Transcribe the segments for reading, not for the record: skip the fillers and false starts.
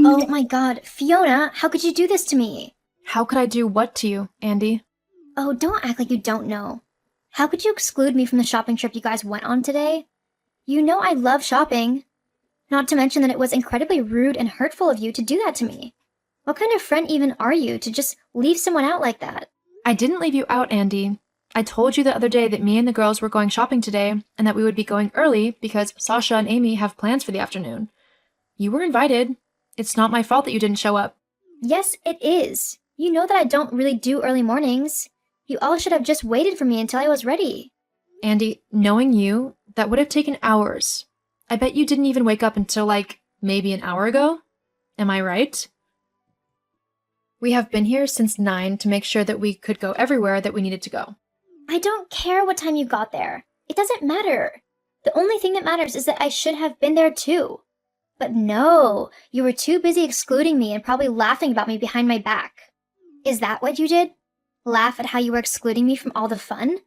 Oh my god, Fiona, how could you do this to me? How could I do what to you, Andy? Oh, don't act like you don't know. How could you exclude me from the shopping trip you guys went on today? You know I love shopping. Not to mention that it was incredibly rude and hurtful of you to do that to me. What kind of friend even are you to just leave someone out like that? I didn't leave you out, Andy. I told you the other day that me and the girls were going shopping today and that we would be going early because Sasha and Amy have plans for the afternoon. You were invited. It's not my fault that you didn't show up. Yes, it is. You know that I don't really do early mornings. You all should have just waited for me until I was ready. Andy, knowing you, that would have taken hours. I bet you didn't even wake up until, maybe an hour ago? Am I right? We have been here since 9 to make sure that we could go everywhere that we needed to go. I don't care what time you got there. It doesn't matter. The only thing that matters is that I should have been there too. But no, you were too busy excluding me and probably laughing about me behind my back. Is that what you did? Laugh at how you were excluding me from all the fun?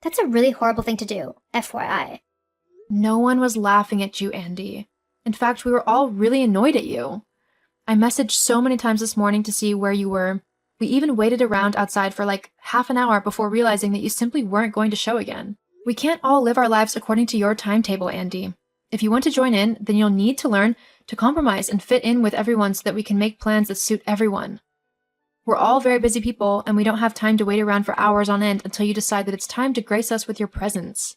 That's a really horrible thing to do, FYI. No one was laughing at you, Andy. In fact, we were all really annoyed at you. I messaged so many times this morning to see where you were. We even waited around outside for half an hour before realizing that you simply weren't going to show again. We can't all live our lives according to your timetable, Andy. If you want to join in, then you'll need to learn to compromise and fit in with everyone so that we can make plans that suit everyone. We're all very busy people, and we don't have time to wait around for hours on end until you decide that it's time to grace us with your presence.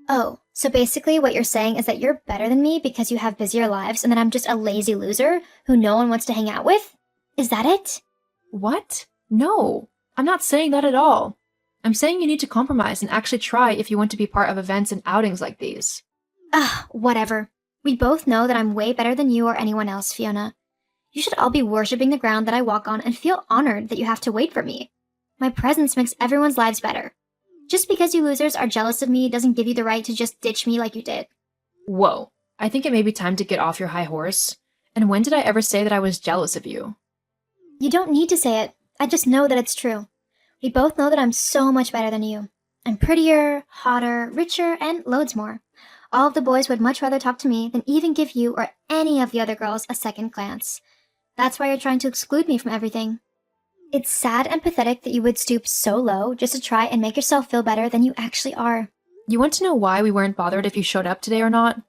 Oh, so basically what you're saying is that you're better than me because you have busier lives and that I'm just a lazy loser who no one wants to hang out with? Is that it? What? No, I'm not saying that at all. I'm saying you need to compromise and actually try if you want to be part of events and outings like these. Whatever. We both know that I'm way better than you or anyone else, Fiona. You should all be worshipping the ground that I walk on and feel honored that you have to wait for me. My presence makes everyone's lives better. Just because you losers are jealous of me doesn't give you the right to just ditch me like you did. Whoa, I think it may be time to get off your high horse. And when did I ever say that I was jealous of you? You don't need to say it. I just know that it's true. We both know that I'm so much better than you. I'm prettier, hotter, richer, and loads more. All of the boys would much rather talk to me than even give you or any of the other girls a second glance. That's why you're trying to exclude me from everything. It's sad and pathetic that you would stoop so low just to try and make yourself feel better than you actually are. You want to know why we weren't bothered if you showed up today or not?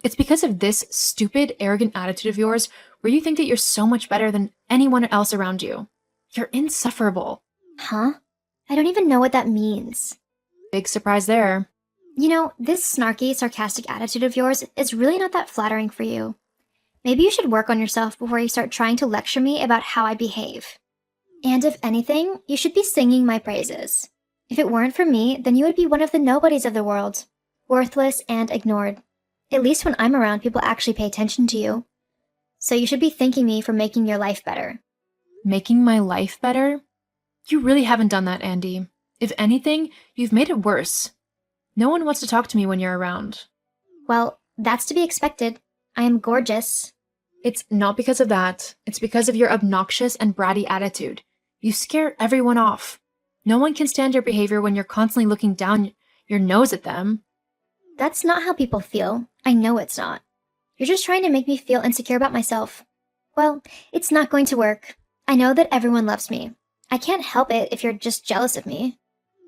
It's because of this stupid, arrogant attitude of yours where you think that you're so much better than anyone else around you. You're insufferable. Huh? I don't even know what that means. Big surprise there. You know, this snarky, sarcastic attitude of yours is really not that flattering for you. Maybe you should work on yourself before you start trying to lecture me about how I behave. And if anything, you should be singing my praises. If it weren't for me, then you would be one of the nobodies of the world. Worthless and ignored. At least when I'm around, people actually pay attention to you. So you should be thanking me for making your life better. Making my life better? You really haven't done that, Andy. If anything, you've made it worse. No one wants to talk to me when you're around. Well, that's to be expected. I am gorgeous. It's not because of that. It's because of your obnoxious and bratty attitude. You scare everyone off. No one can stand your behavior when you're constantly looking down your nose at them. That's not how people feel. I know it's not. You're just trying to make me feel insecure about myself. Well, it's not going to work. I know that everyone loves me. I can't help it if you're just jealous of me.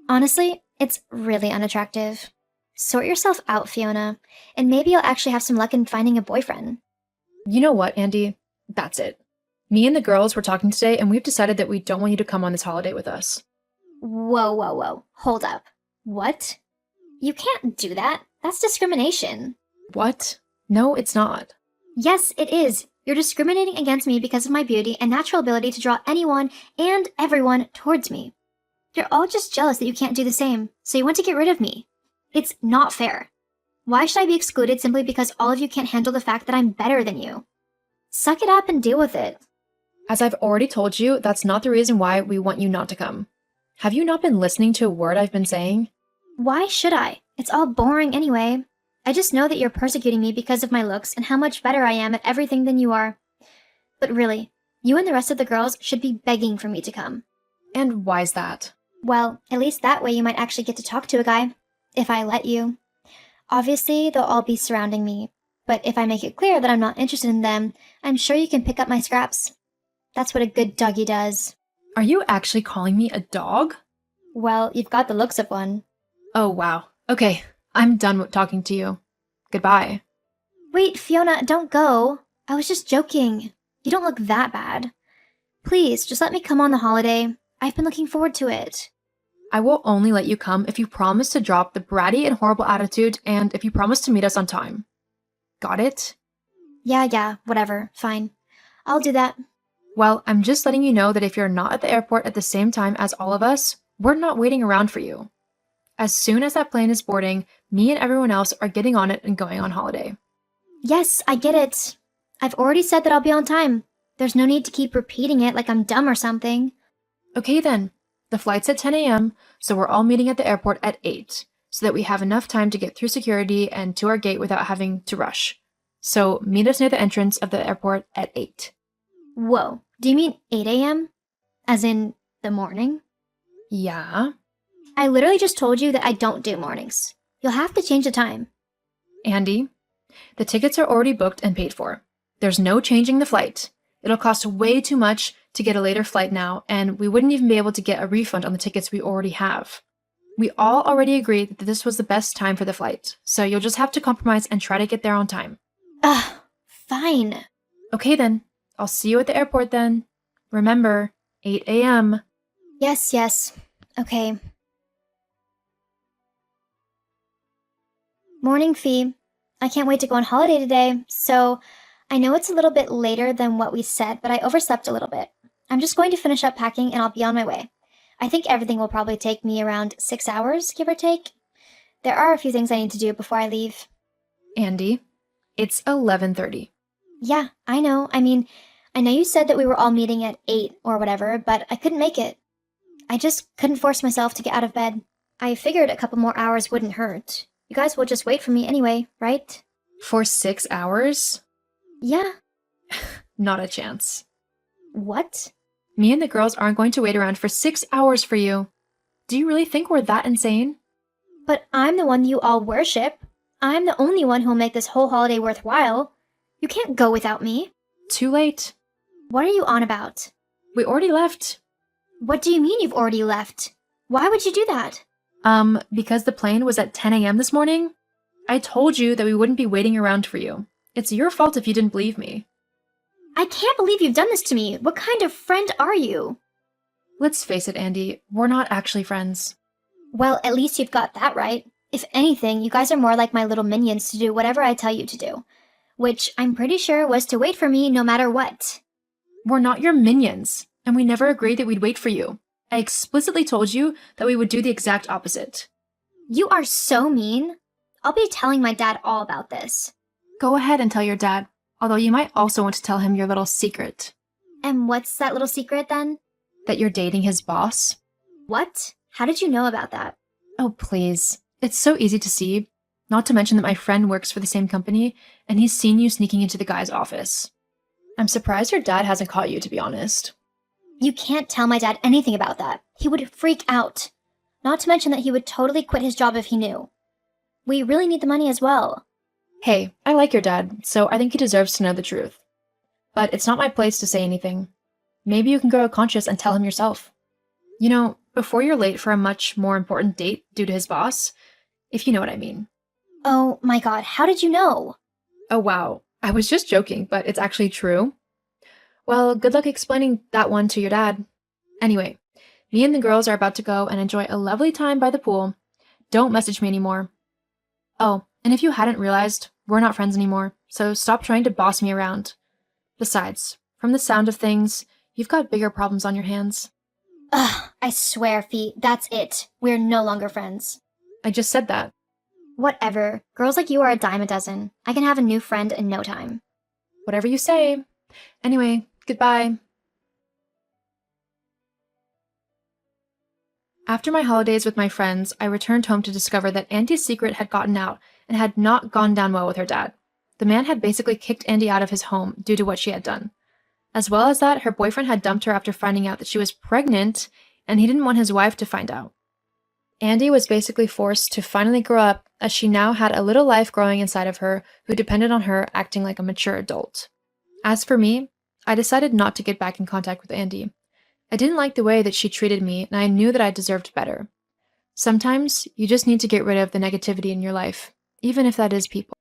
Honestly, it's really unattractive. Sort yourself out, Fiona, and maybe you'll actually have some luck in finding a boyfriend. You know what, Andy? That's it. Me and the girls were talking today, and we've decided that we don't want you to come on this holiday with us. Whoa. Hold up. What? You can't do that. That's discrimination. What? No, it's not. Yes, it is. You're discriminating against me because of my beauty and natural ability to draw anyone and everyone towards me. You're all just jealous that you can't do the same, so you want to get rid of me. It's not fair. Why should I be excluded simply because all of you can't handle the fact that I'm better than you? Suck it up and deal with it. As I've already told you, that's not the reason why we want you not to come. Have you not been listening to a word I've been saying? Why should I? It's all boring anyway. I just know that you're persecuting me because of my looks and how much better I am at everything than you are. But really, you and the rest of the girls should be begging for me to come. And why's that? Well, at least that way you might actually get to talk to a guy. If I let you. Obviously, they'll all be surrounding me. But if I make it clear that I'm not interested in them, I'm sure you can pick up my scraps. That's what a good doggy does. Are you actually calling me a dog? Well, you've got the looks of one. Oh, wow. Okay, I'm done with talking to you. Goodbye. Wait, Fiona, don't go. I was just joking. You don't look that bad. Please, just let me come on the holiday. I've been looking forward to it. I will only let you come if you promise to drop the bratty and horrible attitude and if you promise to meet us on time. Got it? Yeah, whatever. Fine. I'll do that. Well, I'm just letting you know that if you're not at the airport at the same time as all of us, we're not waiting around for you. As soon as that plane is boarding, me and everyone else are getting on it and going on holiday. Yes, I get it. I've already said that I'll be on time. There's no need to keep repeating it like I'm dumb or something. Okay then. The flight's at 10 a.m., so we're all meeting at the airport at 8, so that we have enough time to get through security and to our gate without having to rush. So meet us near the entrance of the airport at 8. Whoa, do you mean 8 a.m.? As in the morning? Yeah? I literally just told you that I don't do mornings. You'll have to change the time. Andy, the tickets are already booked and paid for. There's no changing the flight. It'll cost way too much to get a later flight now, and we wouldn't even be able to get a refund on the tickets we already have. We all already agreed that this was the best time for the flight, so you'll just have to compromise and try to get there on time. Ugh, fine. Okay then, I'll see you at the airport then. Remember, 8 a.m. Yes. Okay. Morning, Fee. I can't wait to go on holiday today, so I know it's a little bit later than what we said, but I overslept a little bit. I'm just going to finish up packing and I'll be on my way. I think everything will probably take me around 6 hours, give or take. There are a few things I need to do before I leave. Andy, it's 11:30. Yeah, I know. I mean, I know you said that we were all meeting at 8 or whatever, but I couldn't make it. I just couldn't force myself to get out of bed. I figured a couple more hours wouldn't hurt. You guys will just wait for me anyway, right? For 6 hours? Yeah. Not a chance. What? Me and the girls aren't going to wait around for 6 hours for you. Do you really think we're that insane? But I'm the one you all worship. I'm the only one who'll make this whole holiday worthwhile. You can't go without me. Too late. What are you on about? We already left. What do you mean you've already left? Why would you do that? Because the plane was at 10 a.m. this morning? I told you that we wouldn't be waiting around for you. It's your fault if you didn't believe me. I can't believe you've done this to me. What kind of friend are you? Let's face it, Andy, we're not actually friends. Well, at least you've got that right. If anything, you guys are more like my little minions to do whatever I tell you to do. Which I'm pretty sure was to wait for me no matter what. We're not your minions, and we never agreed that we'd wait for you. I explicitly told you that we would do the exact opposite. You are so mean. I'll be telling my dad all about this. Go ahead and tell your dad, although you might also want to tell him your little secret. And what's that little secret then? That you're dating his boss. What? How did you know about that? Oh, please. It's so easy to see. Not to mention that my friend works for the same company, and he's seen you sneaking into the guy's office. I'm surprised your dad hasn't caught you, to be honest. You can't tell my dad anything about that. He would freak out. Not to mention that he would totally quit his job if he knew. We really need the money as well. Hey, I like your dad, so I think he deserves to know the truth. But it's not my place to say anything. Maybe you can grow conscious and tell him yourself. You know, before you're late for a much more important date due to his boss, if you know what I mean. Oh my god, how did you know? Oh wow, I was just joking, but it's actually true. Well, good luck explaining that one to your dad. Anyway, me and the girls are about to go and enjoy a lovely time by the pool. Don't message me anymore. Oh, and if you hadn't realized, we're not friends anymore, so stop trying to boss me around. Besides, from the sound of things, you've got bigger problems on your hands. Ugh, I swear, Fee, that's it. We're no longer friends. I just said that. Whatever. Girls like you are a dime a dozen. I can have a new friend in no time. Whatever you say. Anyway, goodbye. After my holidays with my friends, I returned home to discover that Andy's secret had gotten out and had not gone down well with her dad. The man had basically kicked Andy out of his home due to what she had done. As well as that, her boyfriend had dumped her after finding out that she was pregnant, and he didn't want his wife to find out. Andy was basically forced to finally grow up as she now had a little life growing inside of her who depended on her acting like a mature adult. As for me, I decided not to get back in contact with Andy. I didn't like the way that she treated me, and I knew that I deserved better. Sometimes you just need to get rid of the negativity in your life, even if that is people.